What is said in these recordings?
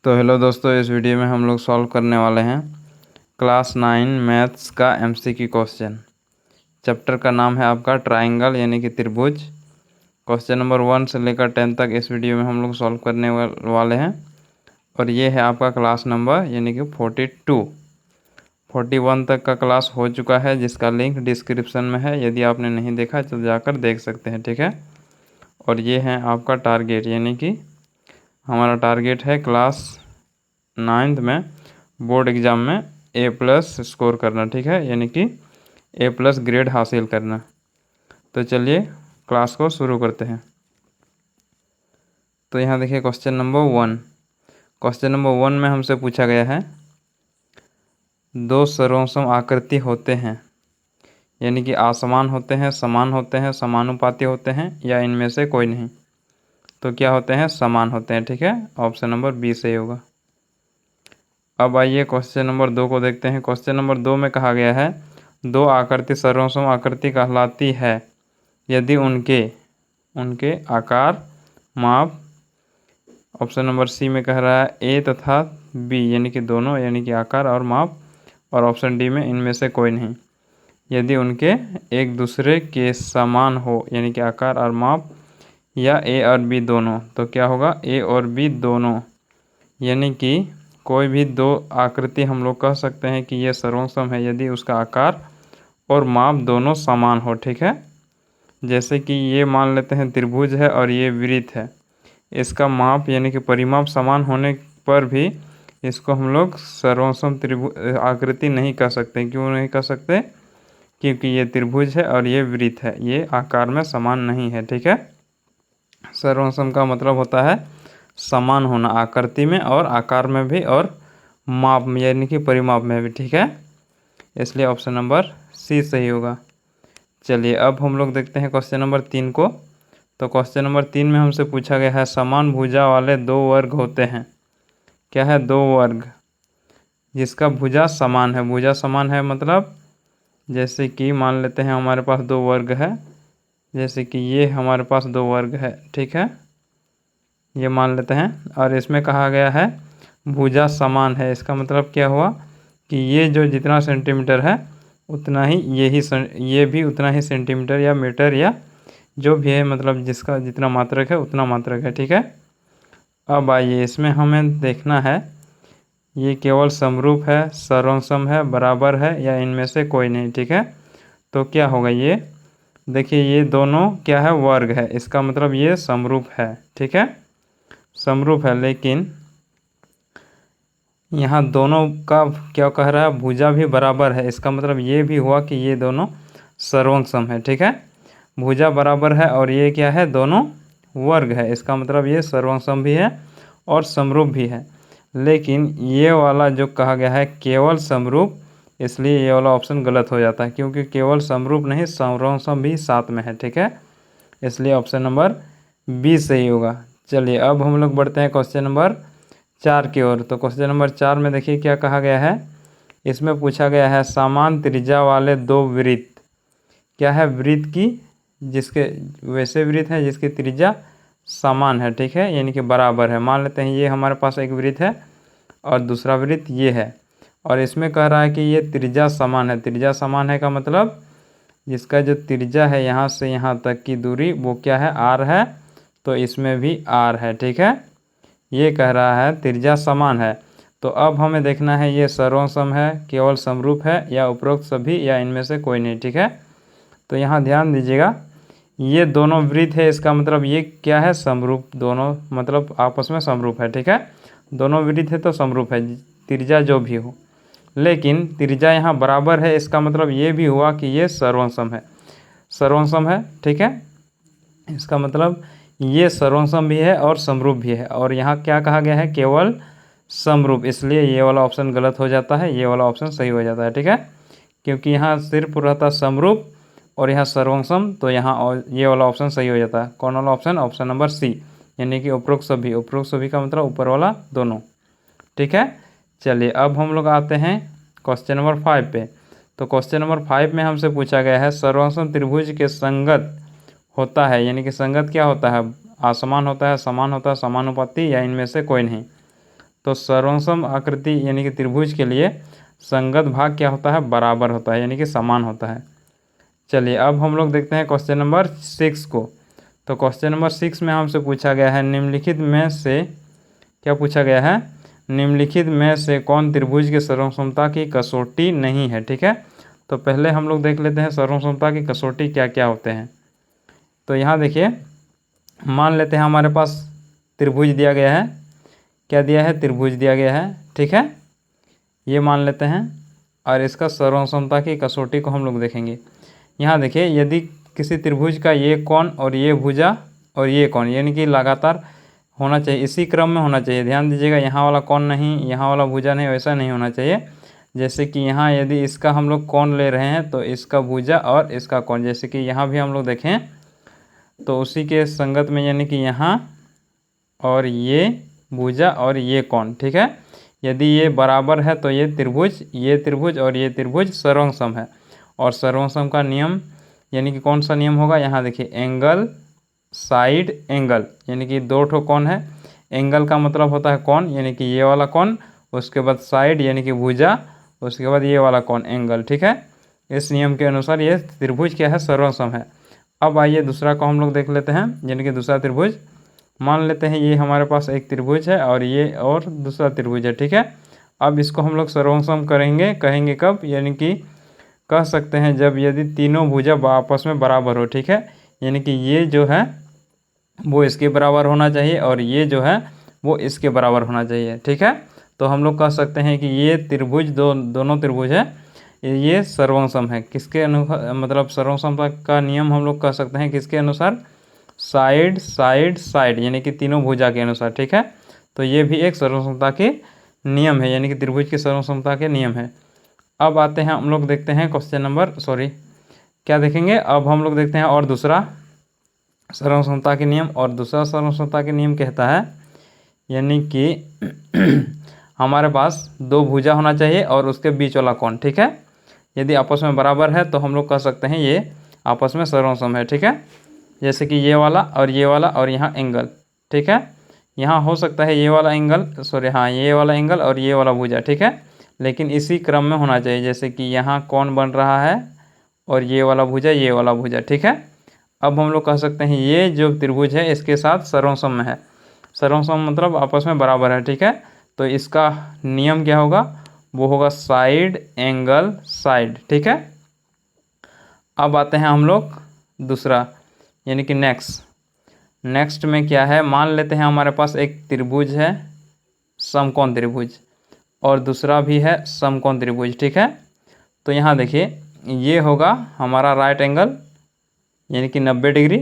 तो हेलो दोस्तों, इस वीडियो में हम लोग सॉल्व करने वाले हैं क्लास 9 मैथ्स का एमसीक्यू क्वेश्चन। चैप्टर का नाम है आपका ट्रायंगल यानी कि त्रिभुज। क्वेश्चन नंबर 1 से लेकर 10 तक इस वीडियो में हम लोग सॉल्व करने वाले हैं। और ये है आपका क्लास नंबर यानी कि 41 तक का क्लास हो चुका है, जिसका लिंक डिस्क्रिप्शन में है। यदि आपने नहीं देखा तो जाकर देख सकते हैं, ठीक है। और ये है आपका टारगेट, यानी कि हमारा टारगेट है क्लास 9th में बोर्ड एग्ज़ाम में A+ स्कोर करना, ठीक है, यानी कि A+ ग्रेड हासिल करना। तो चलिए क्लास को शुरू करते हैं। तो यहाँ देखिए क्वेश्चन नंबर 1। क्वेश्चन नंबर 1 में हमसे पूछा गया है दो सर्वसम आकृति होते हैं, यानी कि असमान होते हैं, समान होते हैं, समानुपाती होते हैं, या इनमें से कोई नहीं। तो क्या होते हैं? समान होते हैं, ठीक है। ऑप्शन नंबर बी सही होगा। अब आइए क्वेश्चन नंबर 2 को देखते हैं। क्वेश्चन नंबर 2 में कहा गया है दो आकृति सर्वसम आकृति कहलाती है यदि उनके आकार, माप, ऑप्शन नंबर सी में कह रहा है ए तथा बी यानी कि दोनों, यानी कि आकार और माप, और ऑप्शन डी में इनमें से कोई नहीं। यदि उनके एक दूसरे के समान हो यानी कि आकार और माप, या ए और बी दोनों, तो क्या होगा? ए और बी दोनों, यानी कि कोई भी दो आकृति हम लोग कह सकते हैं कि ये सर्वसम है यदि उसका आकार और माप दोनों समान हो, ठीक है। जैसे कि ये मान लेते हैं त्रिभुज है और ये वृत्त है। इसका माप यानी कि परिमाप समान होने पर भी इसको हम लोग सर्वसम त्रिभुज आकृति नहीं कह सकते। क्यों नहीं कह सकते? क्योंकि ये त्रिभुज है और ये वृत्त है, ये आकार में समान नहीं है, ठीक है। सर्वसम का मतलब होता है समान होना, आकृति में और आकार में भी और माप में यानी कि परिमाप में भी, ठीक है। इसलिए ऑप्शन नंबर सी सही होगा। चलिए अब हम लोग देखते हैं क्वेश्चन नंबर 3 को। तो क्वेश्चन नंबर 3 में हमसे पूछा गया है समान भुजा वाले दो वर्ग होते हैं। क्या है? दो वर्ग जिसका भुजा समान है। भुजा समान है मतलब जैसे कि मान लेते हैं हमारे पास दो वर्ग है, जैसे कि ये हमारे पास दो वर्ग है, ठीक है, ये मान लेते हैं। और इसमें कहा गया है भुजा समान है। इसका मतलब क्या हुआ कि ये जो जितना सेंटीमीटर है उतना ही ये भी उतना ही सेंटीमीटर या मीटर या जो भी है, मतलब जिसका जितना मात्रक है उतना मात्रक है, ठीक है। अब आइए इसमें हमें देखना है ये केवल समरूप है, सर्वसम है, बराबर है, या इनमें से कोई नहीं, ठीक है। तो क्या होगा? ये देखिए ये दोनों क्या है? वर्ग है। इसका मतलब ये समरूप है, ठीक है, समरूप है। लेकिन यहाँ दोनों का क्या कह रहा है? भुजा भी बराबर है। इसका मतलब ये भी हुआ कि ये दोनों सर्वसम है, ठीक है। भुजा बराबर है और ये क्या है? दोनों वर्ग है। इसका मतलब ये सर्वसम भी है और समरूप भी है। लेकिन ये वाला जो कहा गया है केवल समरूप, इसलिए ये वाला ऑप्शन गलत हो जाता है, क्योंकि केवल समरूप नहीं सर्वसम भी साथ में है, ठीक है। इसलिए ऑप्शन नंबर बी सही होगा। चलिए अब हम लोग बढ़ते हैं क्वेश्चन नंबर 4 की ओर। तो क्वेश्चन नंबर 4 में देखिए क्या कहा गया है। इसमें पूछा गया है समान त्रिज्या वाले दो वृत्त। क्या है? वृत्त की जिसके वैसे वृत्त है जिसकी त्रिज्या समान है, ठीक है, यानी कि बराबर है। मान लेते हैं ये हमारे पास एक वृत्त है और दूसरा वृत्त ये है, और इसमें कह रहा है कि ये त्रिज्या समान है। त्रिज्या समान है का मतलब जिसका जो त्रिज्या है यहाँ से यहाँ तक की दूरी वो क्या है? आर है, तो इसमें भी आर है, ठीक है। ये कह रहा है त्रिज्या समान है। तो अब हमें देखना है ये सर्वसम है, केवल समरूप है, या उपरोक्त सभी, या इनमें से कोई नहीं, ठीक है। तो यहाँ ध्यान दीजिएगा ये दोनों वृत्त है, इसका मतलब ये क्या है? समरूप, दोनों मतलब आपस में समरूप है, ठीक है। दोनों वृत्त है तो समरूप है, त्रिज्या जो भी हो। लेकिन त्रिज्या यहाँ बराबर है, इसका मतलब ये भी हुआ कि ये सर्वसम है, सर्वसम है, ठीक है। इसका मतलब ये सर्वसम भी है और समरूप भी है। और यहाँ क्या कहा गया है? केवल समरूप, इसलिए ये वाला ऑप्शन गलत हो जाता है, ये वाला ऑप्शन सही हो जाता है, ठीक है। क्योंकि यहाँ सिर्फ रहता समरूप और यहाँ सर्वसम, तो यहाँ और ये वाला ऑप्शन सही हो जाता है। कौन वाला ऑप्शन? ऑप्शन नंबर सी, यानी कि उपरोक्त सभी। उपरोक्त सभी का मतलब ऊपर वाला दोनों, ठीक है। चलिए अब हम लोग आते हैं क्वेश्चन नंबर 5 पे। तो क्वेश्चन नंबर 5 में हमसे पूछा गया है सर्वसम त्रिभुज के संगत होता है, यानी कि संगत क्या होता है? असमान होता है, समान होता है, समानुपाती, या इनमें से कोई नहीं। तो सर्वसम आकृति यानी कि त्रिभुज के लिए संगत भाग क्या होता है, बराबर होता है, यानी कि समान होता है। चलिए अब हम लोग देखते हैं क्वेश्चन नंबर 6 को। तो क्वेश्चन नंबर 6 में हमसे पूछा गया है निम्नलिखित में से, क्या पूछा गया है, निम्नलिखित में से कौन त्रिभुज की सर्वसमता की कसौटी नहीं है। ठीक है, तो पहले हम लोग देख लेते हैं सर्वसमता की कसौटी क्या क्या होते हैं। तो यहाँ देखिए, मान लेते हैं हमारे पास त्रिभुज दिया गया है, क्या दिया है, त्रिभुज दिया गया है। ठीक है, ये मान लेते हैं और इसका सर्वसमता की कसौटी को हम लोग देखेंगे। यहाँ देखिए, यदि किसी त्रिभुज का ये कोण और ये भुजा और ये कोण यानी कि लगातार होना चाहिए, इसी क्रम में होना चाहिए। ध्यान दीजिएगा, यहाँ वाला कोण नहीं, यहाँ वाला भुजा नहीं, वैसा नहीं होना चाहिए। जैसे कि यहाँ यदि इसका हम लोग कोण ले रहे हैं तो इसका भुजा और इसका कोण, जैसे कि यहाँ भी हम लोग देखें तो उसी के संगत में, यानी कि यहाँ और ये भुजा और ये कोण। ठीक है, यदि ये बराबर है तो ये त्रिभुज और ये त्रिभुज सर्वसम है। और सर्वसम का नियम यानी कि कौन सा नियम होगा, यहाँ देखिए, एंगल साइड एंगल, यानी कि दो ठो कोण है। एंगल का मतलब होता है कोण, यानी कि ये वाला कोण, उसके बाद साइड यानी कि भुजा, उसके बाद ये वाला कोण एंगल। ठीक है, इस नियम के अनुसार ये त्रिभुज क्या है, सर्वसम है। अब आइए दूसरा को हम लोग देख लेते हैं, यानी कि दूसरा त्रिभुज। मान लेते हैं ये हमारे पास एक त्रिभुज है और ये और दूसरा त्रिभुज है। ठीक है, अब इसको हम लोग सर्वसम कहेंगे कब, यानी कि कह सकते हैं जब यदि तीनों भुजा आपस में बराबर हो। ठीक है, यानी कि ये जो है वो इसके बराबर होना चाहिए और ये जो है वो इसके बराबर होना चाहिए। ठीक है, तो हम लोग कह सकते हैं कि ये त्रिभुज दोनों त्रिभुज है, ये सर्वसम है। किसके अनुसार, मतलब सर्वसमता का नियम हम लोग कह सकते हैं किसके अनुसार, साइड साइड साइड, यानी कि तीनों भुजा के अनुसार। ठीक है, तो ये भी एक सर्वसमता के नियम है, यानी कि त्रिभुज की सर्वसमता के नियम है। अब आते हैं हम लोग देखते हैं क्वेश्चन नंबर, क्या देखेंगे, अब हम लोग देखते हैं और दूसरा सर्वसमता के नियम। और दूसरा सर्वसमता के नियम कहता है, यानी कि हमारे पास दो भुजा होना चाहिए और उसके बीच वाला कोण। ठीक है, यदि आपस में बराबर है तो हम लोग कह सकते हैं ये आपस में सर्वसम है। ठीक है, जैसे कि ये वाला और यहाँ एंगल। ठीक है, यहाँ हो सकता है ये वाला एंगल, ये वाला एंगल और ये वाला भुजा। ठीक है, लेकिन इसी क्रम में होना चाहिए, जैसे कि यहाँ कोण बन रहा है और ये वाला भुजा। ठीक है, अब हम लोग कह सकते हैं ये जो त्रिभुज है इसके साथ सर्वसम में है। सर्वसम मतलब आपस में बराबर है। ठीक है, तो इसका नियम क्या होगा, वो होगा साइड एंगल साइड। ठीक है, अब आते हैं हम लोग दूसरा, यानी कि नेक्स्ट में क्या है, मान लेते हैं हमारे पास एक त्रिभुज है समकोण त्रिभुज और दूसरा भी है समकोण त्रिभुज। ठीक है, तो यहाँ देखिए, ये होगा हमारा राइट एंगल यानी कि 90 डिग्री,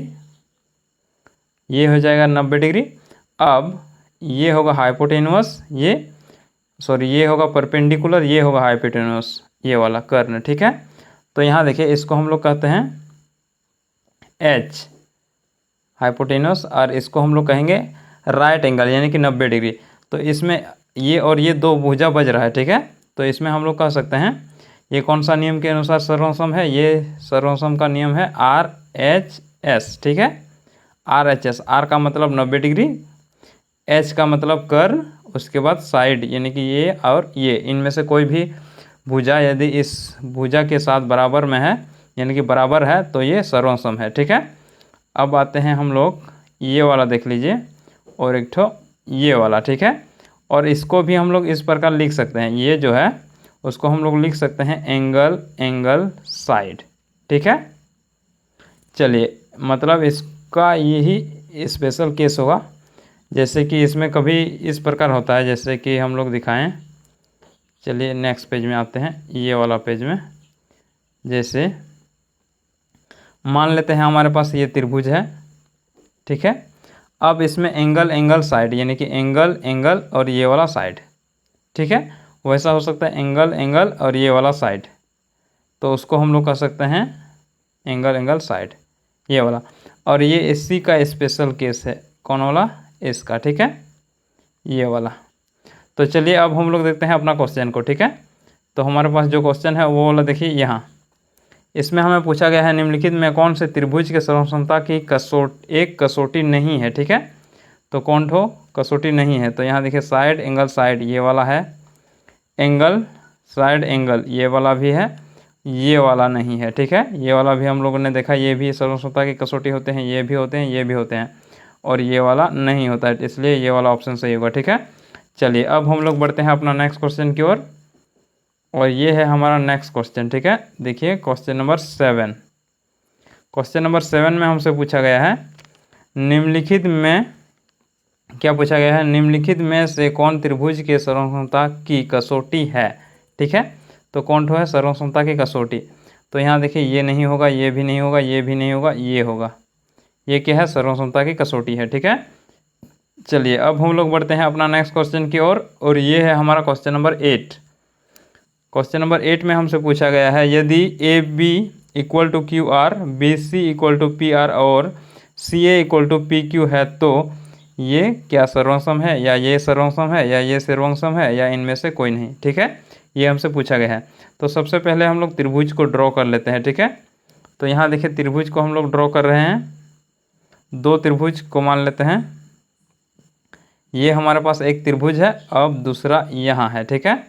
ये हो जाएगा 90 डिग्री। अब ये होगा हाइपोटेन्यूस, ये होगा परपेंडिकुलर, ये होगा हाइपोटेन्यूस, ये वाला कर्ण। ठीक है, तो यहाँ देखिए, इसको हम लोग कहते हैं एच हाइपोटेन्यूस और इसको हम लोग कहेंगे राइट एंगल यानी कि 90 डिग्री। तो इसमें ये और ये दो भुजा बज रहा है। ठीक है, तो इसमें हम लोग कह सकते हैं ये कौन सा नियम के अनुसार सर्वसम है, ये सर्वसम का नियम है RHS। ठीक है, RHS, R का मतलब 90 डिग्री, H का मतलब कर्व, उसके बाद साइड यानी कि ये और ये, इनमें से कोई भी भुजा यदि इस भुजा के साथ बराबर में है यानी कि बराबर है तो ये सर्वसम है। ठीक है, अब आते हैं हम लोग, ये वाला देख लीजिए और एक ठो ये वाला। ठीक है, और इसको भी हम लोग इस प्रकार लिख सकते हैं, ये जो है उसको हम लोग लिख सकते हैं एंगल साइड। ठीक है, चलिए, मतलब इसका यही स्पेशल केस होगा, जैसे कि इसमें कभी इस प्रकार होता है, जैसे कि हम लोग दिखाएं। चलिए नेक्स्ट पेज में आते हैं, ये वाला पेज में। जैसे मान लेते हैं हमारे पास ये त्रिभुज है। ठीक है, अब इसमें एंगल साइड यानी कि एंगल और ये वाला साइड। ठीक है, वैसा हो सकता है एंगल और ये वाला साइड, तो उसको हम लोग कह सकते हैं एंगल साइड, ये वाला। और ये इसी का स्पेशल केस है, कौन वाला, इसका। ठीक है, ये वाला। तो चलिए अब हम लोग देखते हैं अपना क्वेश्चन को। ठीक है, तो हमारे पास जो क्वेश्चन है वो वाला देखिए, यहाँ इसमें हमें पूछा गया है निम्नलिखित में कौन से त्रिभुज के सर्वसमता की कसौटी नहीं है। ठीक है, तो कौन ठो कसौटी नहीं है। तो यहाँ देखिए साइड एंगल साइड ये वाला है, एंगल साइड एंगल ये वाला भी है, ये वाला नहीं है। ठीक है, ये वाला भी हम लोगों ने देखा, ये भी सर्वसमता की कसौटी होते हैं, ये भी होते हैं, ये भी होते हैं, और ये वाला नहीं होता है, इसलिए ये वाला ऑप्शन सही होगा। ठीक है, चलिए अब हम लोग बढ़ते हैं अपना नेक्स्ट क्वेश्चन की ओर, और ये है हमारा नेक्स्ट क्वेश्चन। ठीक है, देखिए क्वेश्चन नंबर 7। क्वेश्चन नंबर 7 में हमसे पूछा गया है निम्नलिखित में, क्या पूछा गया है, निम्नलिखित में से कौन त्रिभुज के सर्वसमता की कसौटी है। ठीक है, तो कौन ठो है सर्वसमता की कसौटी। तो यहाँ देखिए ये नहीं होगा, ये भी नहीं होगा, ये भी नहीं होगा, ये होगा, ये क्या है सर्वसमता की कसौटी है। ठीक है, चलिए अब हम लोग बढ़ते हैं अपना नेक्स्ट क्वेश्चन की ओर, और ये है हमारा क्वेश्चन नंबर 8। क्वेश्चन नंबर 8 में हमसे पूछा गया है यदि A B equal to Q R, B C equal to P R और C A equal to P Q है, तो ये क्या सर्वसम है, या ये सर्वसम है, या ये सर्वसम है, या इनमें से कोई नहीं। ठीक है, ये हमसे पूछा गया है। तो सबसे पहले हम लोग त्रिभुज को ड्रॉ कर लेते हैं। ठीक है, तो यहाँ देखिए त्रिभुज को हम लोग ड्रॉ कर रहे हैं, दो त्रिभुज को मान लेते हैं। ये हमारे पास एक त्रिभुज है, अब दूसरा यहाँ है। ठीक है,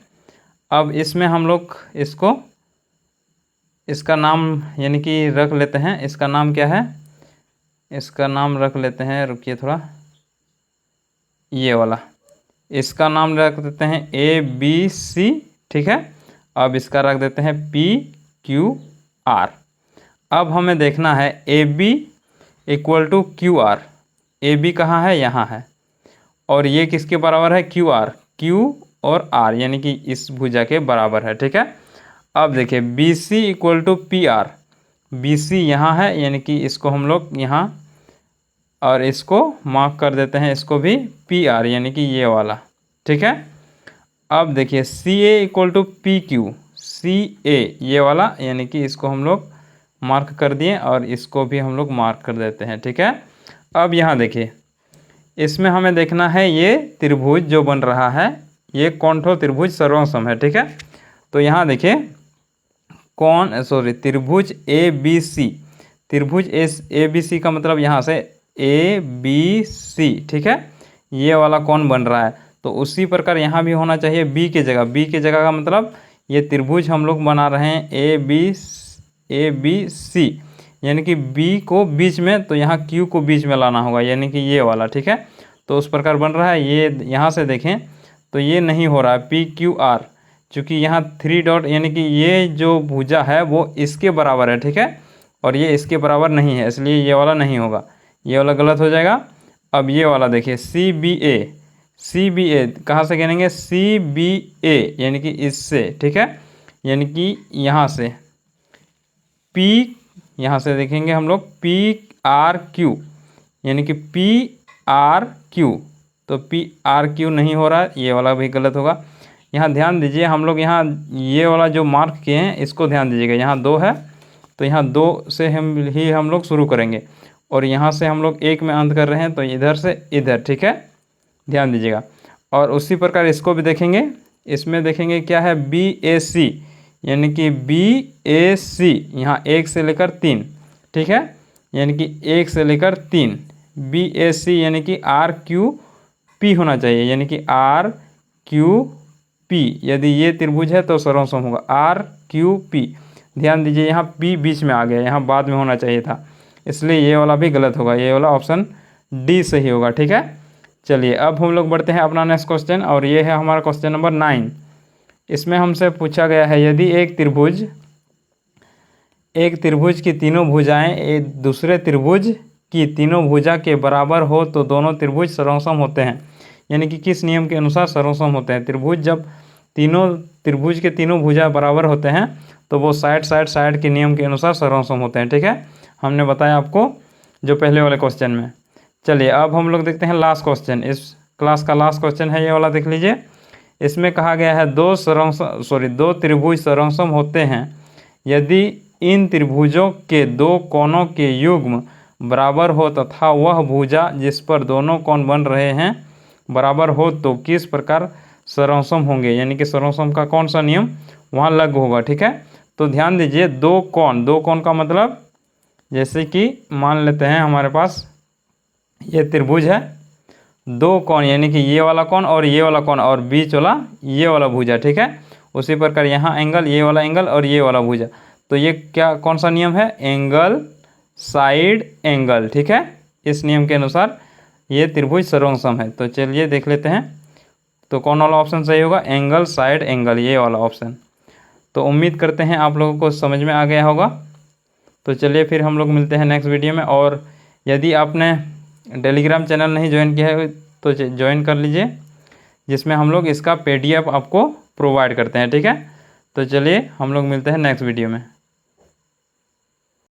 अब इसमें हम लोग इसको, इसका नाम यानी कि रख लेते हैं, इसका नाम क्या है, इसका नाम रख लेते हैं, रुकिए थोड़ा, ये वाला, इसका नाम रख देते हैं ए बी सी। ठीक है, अब इसका रख देते हैं पी क्यू आर। अब हमें देखना है A B equal to Q R, A B कहाँ है, यहाँ है, और ये किसके बराबर है, क्यू आर, क्यू और आर यानी कि इस भुजा के बराबर है। ठीक है, अब देखिए B C equal to P R, B C यहाँ है यानी कि इसको हम लोग यहाँ और इसको मार्क कर देते हैं, इसको भी पी आर यानी कि ये वाला। ठीक है, अब देखिए सी A equal to P Q, सी ए ये वाला यानी कि इसको हम लोग मार्क कर दिए और इसको भी हम लोग मार्क कर देते हैं। ठीक है, अब यहाँ देखिए इसमें हमें देखना है ये त्रिभुज जो बन रहा है ये कौन ठो त्रिभुज सर्वसम है। ठीक है, तो यहाँ देखिए त्रिभुज ए बी सी, त्रिभुज ए बी सी का मतलब यहाँ से ए बी सी। ठीक है, ये वाला कौन बन रहा है, तो उसी प्रकार यहाँ भी होना चाहिए बी के जगह, बी के जगह का मतलब ये त्रिभुज हम लोग बना रहे हैं ए बी सी यानी कि बी को बीच में, तो यहाँ क्यू को बीच में लाना होगा यानी कि ये वाला। ठीक है, तो उस प्रकार बन रहा है। ये यहाँ से देखें तो ये नहीं हो रहा है पी क्यू आर, चूँकि यहाँ 3 डॉट यानी कि ये जो भुजा है वो इसके बराबर है। ठीक है, और ये इसके बराबर नहीं है, इसलिए ये वाला नहीं होगा, ये वाला गलत हो जाएगा। अब ये वाला देखिए सी बी ए, सी बी ए कहाँ से गिनेंगे, सी बी ए यानी कि इससे। ठीक है, यानी कि यहाँ से पी, यहाँ से देखेंगे हम लोग पी आर क्यू यानी कि पी आर क्यू, तो पी आर क्यू नहीं हो रहा है, ये वाला भी गलत होगा। यहाँ ध्यान दीजिए, हम लोग यहाँ ये वाला जो मार्क किए हैं इसको ध्यान दीजिएगा, यहाँ 2 है तो यहाँ 2 से हम लोग शुरू करेंगे, और यहाँ से हम लोग 1 में अंत कर रहे हैं तो इधर से इधर। ठीक है, ध्यान दीजिएगा। और उसी प्रकार इसको भी देखेंगे, इसमें देखेंगे क्या है बी ए सी यानी कि बी ए सी, यहाँ 1 से लेकर 3। ठीक है, यानी कि 1 से लेकर 3 बी ए सी यानी कि आर क्यू पी होना चाहिए, यानी कि आर क्यू पी। यदि ये त्रिभुज है तो सर्वसम होगा आर क्यू पी। ध्यान दीजिए यहाँ पी बीच में आ गया, यहाँ बाद में होना चाहिए था, इसलिए ये वाला भी गलत होगा, ये वाला ऑप्शन डी सही होगा। ठीक है, चलिए अब हम लोग बढ़ते हैं अपना नेक्स्ट क्वेश्चन, और ये है हमारा क्वेश्चन नंबर 9। इसमें हमसे पूछा गया है यदि एक त्रिभुज की तीनों भुजाएं एक दूसरे त्रिभुज की तीनों भुजा के बराबर हो तो दोनों त्रिभुज सर्वसम होते हैं। यानी कि किस नियम के अनुसार सर्वसम होते हैं, त्रिभुज जब त्रिभुज के तीनों भुजा बराबर होते हैं तो वो साइड के नियम के अनुसार सर्वसम होते हैं। ठीक है, हमने बताया आपको जो पहले वाले क्वेश्चन में। चलिए अब हम लोग देखते हैं लास्ट क्वेश्चन, इस क्लास का लास्ट क्वेश्चन है ये वाला, देख लीजिए। इसमें कहा गया है दो त्रिभुज सर्वसम होते हैं यदि इन त्रिभुजों के 2 कोणों के युग्म बराबर हो तथा वह भुजा जिस पर दोनों कोण बन रहे हैं बराबर हो तो किस प्रकार सर्वसम होंगे, यानी कि सर्वसम का कौन सा नियम वहाँ लागू होगा। ठीक है, तो ध्यान दीजिए 2 कोण का मतलब जैसे कि मान लेते हैं हमारे पास ये त्रिभुज है, दो कोण यानी कि ये वाला कोण और ये वाला कोण और बीच वाला ये वाला भुजा, ठीक है। उसी प्रकार यहाँ एंगल, ये वाला एंगल और ये वाला भुजा। तो ये क्या कौन सा नियम है? एंगल साइड एंगल, ठीक है। इस नियम के अनुसार ये त्रिभुज सर्वसम है। तो चलिए देख लेते हैं। तो कौन वाला ऑप्शन सही होगा? एंगल साइड एंगल, ये वाला ऑप्शन। तो उम्मीद करते हैं आप लोगों को समझ में आ गया होगा। तो चलिए फिर हम लोग मिलते हैं नेक्स्ट वीडियो में। और यदि आपने टेलीग्राम चैनल नहीं ज्वाइन किया है तो ज्वाइन कर लीजिए, जिसमें हम लोग इसका PDF आपको प्रोवाइड करते हैं, ठीक है। तो चलिए हम लोग मिलते हैं नेक्स्ट वीडियो में।